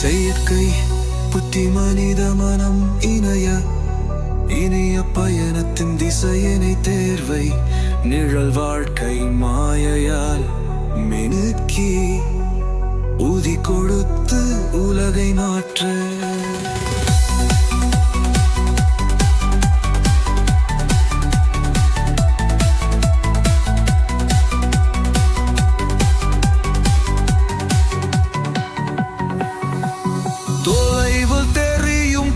செயற்கை புத்தி மனித மனம் இணைய பயணத்தின் திசையினை தேர்வை நிழல் வாழ்க்கை மாயையால் மினுக்கி ஊதி கொடுத்து உலகை மாற்ற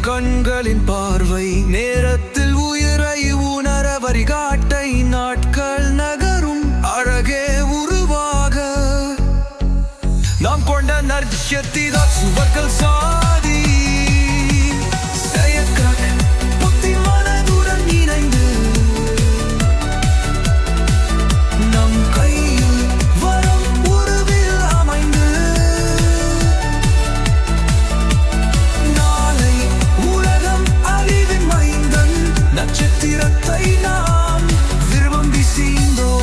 கண்களின் பார்வை நேரத்தில் உயிரை உணர வரிகாட்டை நாட்கள் நகரும் அழகே உருவாக நாம் கொண்ட நற்சக்திதான் சுவர்கள் சாதி செயற்கை புத்தி மனதுடன் இணைந்து நம் கையில் வரும் உருவில் அமைந்து நட்சத்திரத்தை நாம் விரும்பி செய்தோம்.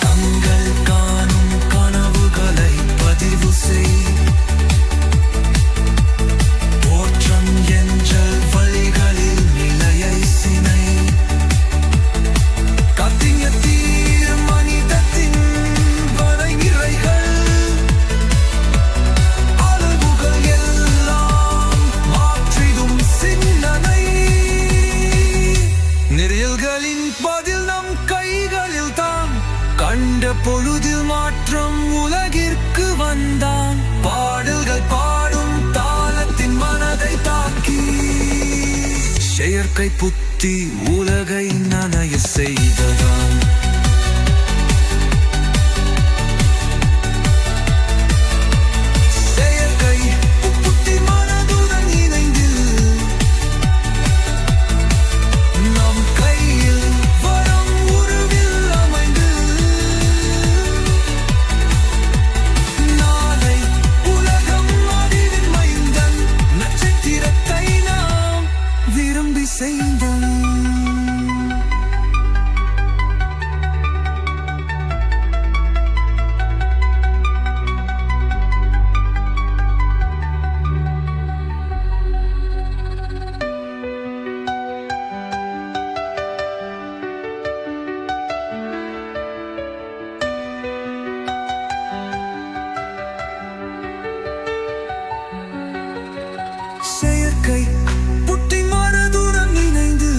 கண்கள் காணும் கனவுகளை பதிவு செய் ஓற்றம் எஞ்சல் வழிகளில் நிலையை சினை கத்திய தீர் மனிதத்தின் வரைநிறைகள் பதில் நம் கைகளில் தான் கண்ட பொழுதில் மாற்றம் உலகிற்கு வந்தான் பாடல்கள் பாடும் தாளத்தின் மனதை தாக்கி செயற்கை புத்தி உலகை நனைய செய்ததான் செயற்கை புத்தி மனதுடன் இணைந்து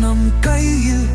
நம் கையில்